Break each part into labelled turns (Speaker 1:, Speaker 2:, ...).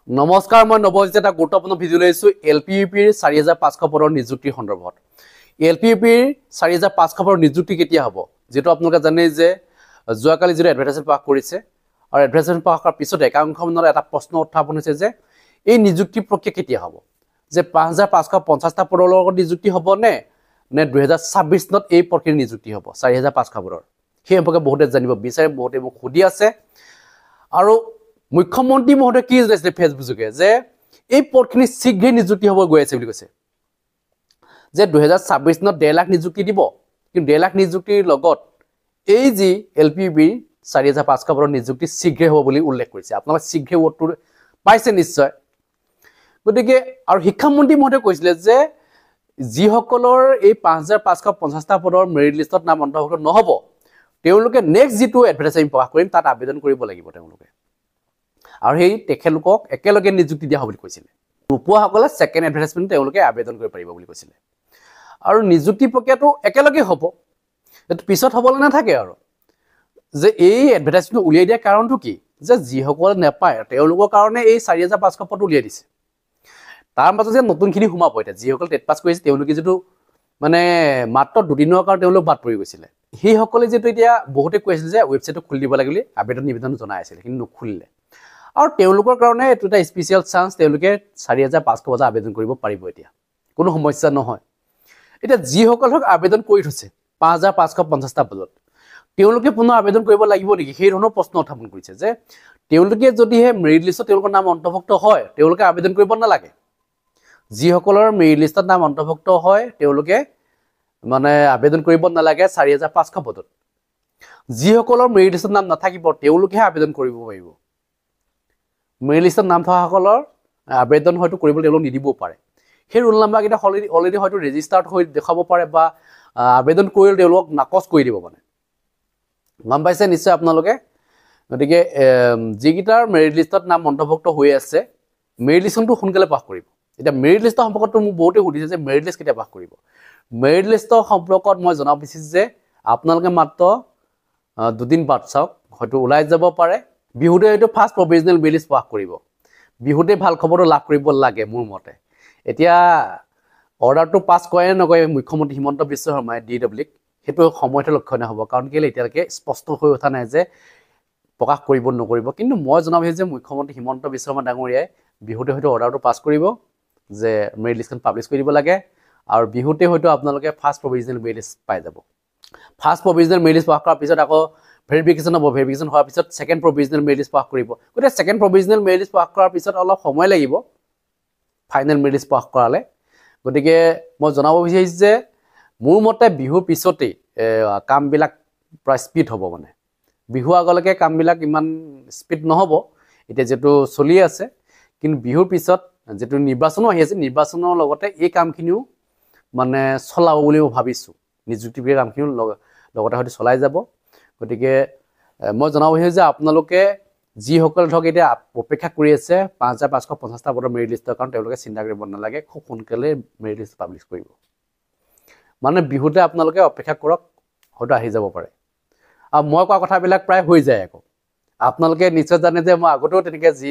Speaker 1: নমস্কাৰ, মই নৱজিত এটা গুৰুত্বপূৰ্ণ ভিডিঅ' লৈছো এলপিইউপিৰ 4500 পদৰ নিযুক্তিৰ সন্দৰ্ভত। এলপিইউপিৰ 4500 পদৰ নিযুক্তি কেতিয়া হ'ব? যেটো আপোনালোকে জানে যে যোৱাকালি যেটো এডভাৰটাইজমেন্ট পাস কৰিছে আৰু এডভাৰটাইজমেন্ট পাস কৰাৰ পিছত একাংশ মানুহৰ এটা প্ৰশ্ন উত্থাপন হৈছে যে এই নিযুক্তি প্ৰক্ৰিয়া কেতিয়া হ'ব? যে 5550টা পদৰ লগত নিযুক্তি হ'ব নে 2026 নত এই প্ৰক্ৰিয়াৰ নিযুক্তি হ'ব 4500 পদৰ? সেই সম্পৰ্কে বহুতে জানিব বিচাৰে, বহুতে মোক সুধি আছে। আৰু মুখ্যমন্ত্ৰী মহোদয় কি জনাইছে ফেচবুক যোগে যে এই পদখিনি শীঘ্ৰে নিযুক্তি হ'ব গৈ আছে বুলি কৈছে যে 2026 নত 1.5 লাখ নিযুক্তি দিব, কিন্তু 1.5 লাখ নিযুক্তিৰ লগত এই যি এলপিইউপিৰ 4500 পদৰ নিযুক্তি শীঘ্ৰে হ'ব বুলি উল্লেখ কৰিছে। আপোনালোকে শীঘ্ৰে ওটো পাইছে নিশ্চয়। গতিকে আৰু শিক্ষামন্ত্ৰী মহোদয় কৈছিলে যে যিসকলৰ এই 5550টা পদৰ মেৰিট লিষ্টত নাম অন্তৰ্ভুক্ত নহ'ব তেওঁলোকে নেক্সট যেটো এডভাৰটাইজমেন্ট প্ৰকাশ কৰিম তাত আবেদন কৰিব লাগিব তেওঁলোকে। আৰু সেই তেখেতলোকক একেলগে নিযুক্তি দিয়া হ'ব বুলি কৈছিলে। নোপোৱাসকলে সেকেন্ড এডভাৰটাইজমেন্ট তেওঁলোকে আবেদন কৰিব পাৰিব বুলি কৈছিলে। আৰু নিযুক্তি প্ৰক্ৰিয়াটো একেলগে হ'ব, এটো পিছত হ'বলৈ নাথাকে। আৰু যে এই এডভাৰটাইজমেন্ট উলিয়াই দিয়া কাৰণটো কি? যে যিসকলে নেপায় তেওঁলোকৰ কাৰণে এই 4500 পদ উলিয়াই দিছে। তাৰ মাজত যে নতুনখিনি সোমাব এতিয়া যিসকল টেট পাছ কৰিছে তেওঁলোকে যেটো মানে মাত্ৰ দুদিনৰ কাৰণে তেওঁলোক বাদ পৰি গৈছিলে, সেই সকলে যেটো এতিয়া বহুতে কৈছিল যে ৱেবছাইটটো খুলি দিব লাগে বুলি আবেদন নিবেদন জনাই আছিল, কিন্তু নুখুলিলে। আৰু তেওঁলোকৰ কাৰণে এটো এটা স্পেশাল চান্স, তেওঁলোকে 4500 পদ আবেদন কৰিব পাৰিব এতিয়া, কোনো সমস্যা নহয়। এতিয়া যিসকলক আবেদন কৰি থৈছে 5550টা পদত তেওঁলোকে পুনৰ আবেদন কৰিব লাগিব নেকি, সেই ধৰণৰ প্ৰশ্ন উত্থাপন কৰিছে। যে তেওঁলোকে যদিহে মেৰিট লিষ্টত তেওঁলোকৰ নাম অন্তৰ্ভুক্ত হয় তেওঁলোকে আবেদন কৰিব নালাগে। যিসকলৰ মেৰিট লিষ্টত নাম অন্তৰ্ভুক্ত হয় তেওঁলোকে মানে আবেদন কৰিব নালাগে 4500 পদত। যিসকলৰ মেৰিট লিষ্টত নাম নাথাকিব তেওঁলোকেহে আবেদন কৰিব পাৰিব। মেৰিট লিষ্টত নাম থকাসকলৰ আবেদন হয়তো কৰিবলৈ তেওঁলোক নিদিবও পাৰে। সেই ৰোল নাম্বাৰ কেইটা অলৰেডি হয়তো ৰেজিষ্টাৰ্ড হৈ দেখাব পাৰে বা আবেদন কৰিলে তেওঁলোক নাকচ কৰি দিব মানে। গম পাইছে নিশ্চয় আপোনালোকে। গতিকে যিকেইটাৰ মেৰিট লিষ্টত নাম অন্তৰ্ভুক্ত হৈ আছে মেৰিট লিষ্টটো সোনকালে পাস কৰিব। এতিয়া মেৰিট লিষ্টৰ সম্পৰ্কত মোক বহুতে সুধিছে যে মেৰিট লিষ্ট কেতিয়া পাস কৰিব। মেৰিট লিষ্টৰ সম্পৰ্কত মই জনাব বিচাৰিছো যে আপোনালোকে মাত্ৰ দুদিন বাদ চাওক, হয়তো ওলাই যাব পাৰে। বিহুতে হয়তো first provisional merit list pass কৰিব। বিহুতে ভাল খবৰটো লাভ কৰিব লাগে মোৰ মতে। এতিয়া অৰ্ডাৰটো পাছ কৰে নকৰে মুখ্যমন্ত্ৰী হিমন্ত বিশ্ব শৰ্মাই DWক সেইটো সময়তে লক্ষণীয় হ'ব, কাৰণ কেলে এতিয়ালৈকে স্পষ্ট হৈ উঠা নাই যে প্ৰকাশ কৰিব নকৰিব। কিন্তু মই জনাব বিচাৰিছো যে মুখ্যমন্ত্ৰী হিমন্ত বিশ্ব শৰ্মা ডাঙৰীয়াই বিহুতে হয়তো অৰ্ডাৰটো পাছ কৰিব যে মেৰিট লিষ্টখন পাব্লিছ কৰি দিব লাগে, আৰু বিহুতে হয়তো আপোনালোকে ফাৰ্ষ্ট প্ৰভিজনেল মেৰিট লিষ্ট পাই যাব। First provisional merit list pass কৰাৰ পিছত আকৌ ভেৰিফিকেশ্যন হ'ব, ভেৰিফিকেশ্যন হোৱাৰ পিছত second provisional merit list pass কৰিব। গতিকে second provisional merit list pass কৰাৰ পিছত অলপ সময় লাগিব ফাইনেল মেৰিট লিষ্ট পাস কৰালে। গতিকে মই জনাব বিচাৰিছো যে মোৰ মতে বিহুৰ পিছতেই কামবিলাক প্ৰায় স্পীড হ'ব। মানে বিহু আগলৈকে কামবিলাক ইমান স্পীড নহ'ব এতিয়া যেটো চলি আছে, কিন্তু বিহুৰ পিছত যেটো নিৰ্বাচনো আহি আছে নিৰ্বাচনৰ লগতে এই কামখিনিও মানে চলাব বুলি মই ভাবিছোঁ। নিযুক্তি প্ৰক্ৰিয়াৰ কামখিনিও লগতে হয়তো চলাই যাব। গতিকে মই জনাব বিচাৰিছো যে আপোনালোকে যিসকল ধৰক এতিয়া অপেক্ষা কৰি আছে 5550টা পদৰ মেৰিট লিষ্টৰ কাৰণ তেওঁলোকে চিন্তা কৰিব নালাগে, খুব সোনকালে মেৰিট লিষ্ট পাব্লিছ কৰিব। মানে বিহুতে আপোনালোকে অপেক্ষা কৰক, হয়তো আহি যাব পাৰে। আৰু মই কোৱা কথাবিলাক প্ৰায় হৈ যায়। আকৌ আপোনালোকে নিশ্চয় জানে যে মই আগতেও তেনেকৈ যি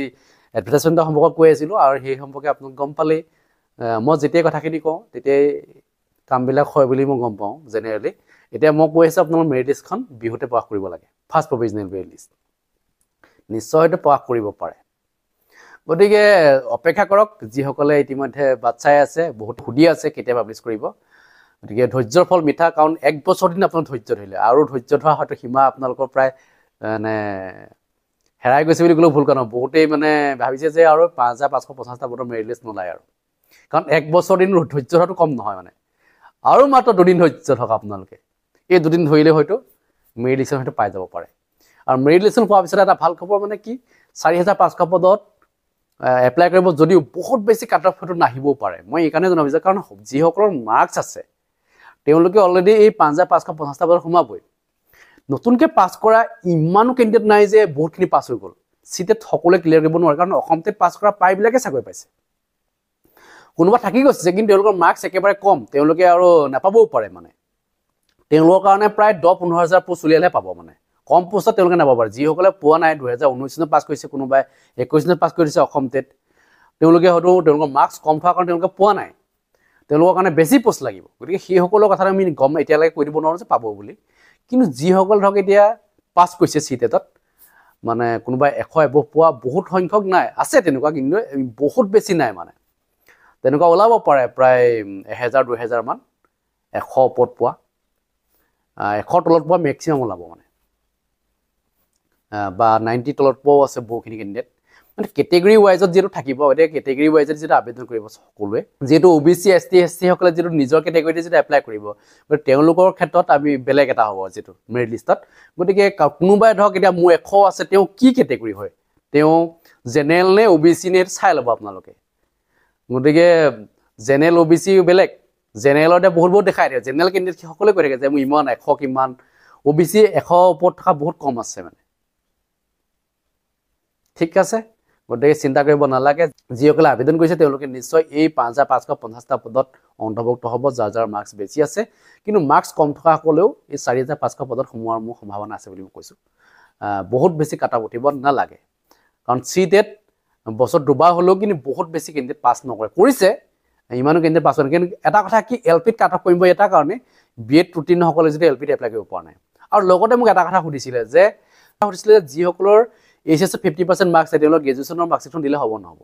Speaker 1: এডভাৰটাইজমেণ্টৰ সম্পৰ্কত কৈ আছিলোঁ, আৰু সেই সম্পৰ্কে আপোনালোকে গম পালেই। মই যেতিয়াই কথাখিনি কওঁ তেতিয়াই কামবিলাক হয় বুলি মই গম পাওঁ জেনেৰেলি। এতিয়া মই কৈ আছোঁ আপোনালোকৰ মেৰিট লিষ্টখন বিহুতে প্ৰকাশ কৰিব লাগে, ফাৰ্ষ্ট প্ৰভিজনেল মেৰিট লিষ্ট নিশ্চয় হয়তো প্ৰকাশ কৰিব পাৰে। গতিকে অপেক্ষা কৰক, যিসকলে ইতিমধ্যে বাট চাই আছে, বহুত সুধি আছে কেতিয়া পাব্লিছ কৰিব। গতিকে ধৈৰ্যৰ ফল মিঠা, কাৰণ 1 বছৰ দিন আপোনালোক ধৈৰ্য ধৰিলে, আৰু ধৈৰ্য ধৰা হয়তো সীমা আপোনালোকৰ প্ৰায় মানে হেৰাই গৈছে বুলি ক'লেও ভুল কাৰণ বহুতেই মানে ভাবিছে যে আৰু 5550টা পদৰ মেৰিট লিষ্ট নোলায় আৰু, কাৰণ 1 বছৰ দিন ধৈৰ্য ধৰাটো কম নহয়। মানে আৰু মাত্ৰ দুদিন ধৈৰ্য থকা আপোনালোকে, এই দুদিন ধৰিলে হয়তো মেৰিট লিষ্ট হয়তো পাই যাব পাৰে। আৰু মেৰিট লিষ্ট পোৱাৰ পিছত এটা ভাল খবৰ মানে কি 4500 পদত এপ্লাই কৰিব যদিও বহুত বেছি কাট অফ হয়তো নাহিবও পাৰে। মই এইকাৰণে জনাব বিচাৰিছোঁ কাৰণ যিসকলৰ মাৰ্কছ আছে তেওঁলোকে অলৰেডি এই 5550টা পদত সোমাবই। নতুনকৈ পাছ কৰা ইমানো কেণ্ডিডেট নাই যে বহুতখিনি পাছ হৈ গ'ল। চিটেট সকলোৱে ক্লিয়াৰ কৰিব নোৱাৰে, কাৰণ অসম টেট পাছ কৰা প্ৰায়বিলাকে চাকৰি পাইছে। কোনোবা থাকি গৈছে কিন্তু তেওঁলোকৰ মাৰ্কছ একেবাৰে কম, তেওঁলোকে আৰু নাপাবও পাৰে। মানে তেওঁলোকৰ কাৰণে প্ৰায় 10-15 হাজাৰ পোষ্ট উলিয়ালেহে পাব। মানে কম পোষ্টত তেওঁলোকে নাপাব পাৰে। যিসকলে পোৱা নাই 2019 চনত পাছ কৰিছে, কোনোবাই 21 চনত পাছ কৰিছে অসম টেট, তেওঁলোকে হয়তো তেওঁলোকৰ মাৰ্কছ কম থকাৰ কাৰণে তেওঁলোকে পোৱা নাই, তেওঁলোকৰ কাৰণে বেছি পোষ্ট লাগিব। গতিকে সেইসকলৰ কথা আমি গম এতিয়ালৈকে কৈ দিব নোৱাৰোঁ যে পাব বুলি। কিন্তু যিসকল ধৰক এতিয়া পাছ কৰিছে CTET-ত, মানে কোনোবাই 100 এবভ পোৱা বহুত সংখ্যক নাই, আছে তেনেকুৱা, কিন্তু বহুত বেছি নাই। মানে তেনেকুৱা ওলাব পাৰে প্ৰায় 1000-2000 মান 100 ওপৰত পোৱা, 100 তলত পোৱা মেক্সিমাম ওলাব মানে, বা 90 তলত পোৱাও আছে বহুখিনি কেণ্ডিডেট। মানে কেটেগৰী ৱাইজত যিটো থাকিব, এতিয়া কেটেগৰী ৱাইজত যিটো আবেদন কৰিব সকলোৱে, যিহেতু OBC ST SC সকলে যিটো নিজৰ কেটেগৰীতে যিটো এপ্লাই কৰিব, গতিকে তেওঁলোকৰ ক্ষেত্ৰত আমি বেলেগ এটা হ'ব যিটো মেৰিট লিষ্টত। গতিকে কোনোবাই ধৰক এতিয়া মোৰ 100 আছে, তেওঁ কি কেটেগৰী হয়, তেওঁ জেনেৰেল নে OBC নে চাই ল'ব আপোনালোকে। গতিকে জেনেৰেল OBC বেলেগ, জেনেৰেলতে বহুত দেখাই দিয়ে, জেনেৰেল কেণ্ডিডেট সকলোৱে কৈ থাকে যে মোৰ ইমান 100 কিমান, OBC 100 ওপৰত থকা বহুত কম আছে মানে। ঠিক আছে, গতিকে চিন্তা কৰিব নালাগে। যিসকলে আবেদন কৰিছে তেওঁলোকে নিশ্চয় এই 5550টা পদত অন্তৰ্ভুক্ত হ'ব, যাৰ যাৰ মাৰ্কছ বেছি আছে। কিন্তু মাৰ্কছ কম থকা সকলেও এই 4500 পদত সোমোৱাৰ মোৰ সম্ভাৱনা আছে বুলি মই কৈছোঁ। বহুত বেছি কাটা উঠিব নালাগে, কাৰণ CTET বছৰত দুবাৰ হ'লেও কিন্তু বহুত বেছি কেণ্ডিডেট পাছ নকৰে, কৰিছে ইমানো কেণ্ডিডেট পাছ কৰে। কিন্তু এটা কথা কি, LPত কাট অফ কৰিব এটা কাৰণে, B.Ed উত্তীৰ্ণসকলে যদি LPত এপ্লাই কৰিব পৰা নাই। আৰু লগতে মোক এটা কথা সুধিছিলে যে যিসকলৰ HS 50% মাৰ্কছ আছে, তেওঁলোকৰ গ্ৰেজুৱেশ্যনৰ মাৰ্কশ্বিটখন দিলে হ'ব নহ'ব?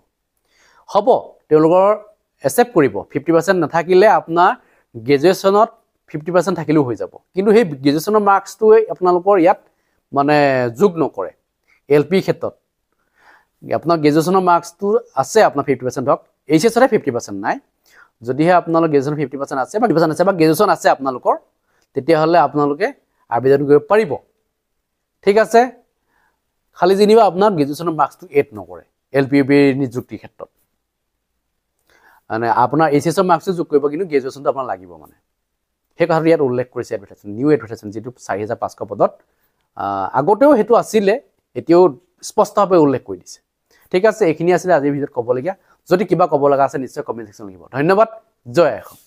Speaker 1: হ'ব, তেওঁলোকৰ একচেপ্ট কৰিব। 50% নাথাকিলে আপোনাৰ গ্ৰেজুৱেশ্যনত 50% থাকিলেও হৈ যাব, কিন্তু সেই গ্ৰেজুৱেশ্যনৰ মাৰ্কছটোৱে আপোনালোকৰ ইয়াত মানে যোগ নকৰে। LP ক্ষেত্ৰত আপোনাৰ গ্ৰেজুৱেশ্যনৰ মাৰ্কছটো আছে, আপোনাৰ 50% হওক, HS-তে 50% নাই। যদিহে আপোনালোকৰ গ্ৰেজুৱেশ্যন 50% আছে বা 50% আছে বা গ্ৰেজুৱেশ্যন আছে আপোনালোকৰ, তেতিয়াহ'লে আপোনালোকে আবেদন কৰিব পাৰিব। ঠিক আছে, খালি যেনিবা আপোনাৰ গ্ৰেজুৱেশ্যনৰ মাৰ্কছটো এড নকৰে LPUP নিযুক্তিৰ ক্ষেত্ৰত। মানে আপোনাৰ HS মাৰ্কছটো যোগ কৰিব, কিন্তু গ্ৰেজুৱেশ্যনটো আপোনাৰ লাগিব মানে। সেই কথাটো ইয়াত উল্লেখ কৰিছে এডভাৰটাইজমেণ্ট, নিউ এডভাৰটাইজমেণ্ট যিটো 4500 পদত। আগতেও সেইটো আছিলে, এতিয়াও স্পষ্টভাৱে উল্লেখ কৰি দিছে। ঠিক আছে, এইখিনি আছিলে আজিৰ ভিডিঅ'ত ক'বলগীয়া। যদি কিবা ক'ব লগা আছে নিশ্চয় কমেণ্ট ছেকশ্যন লিখিব। ধন্যবাদ, জয় অসম।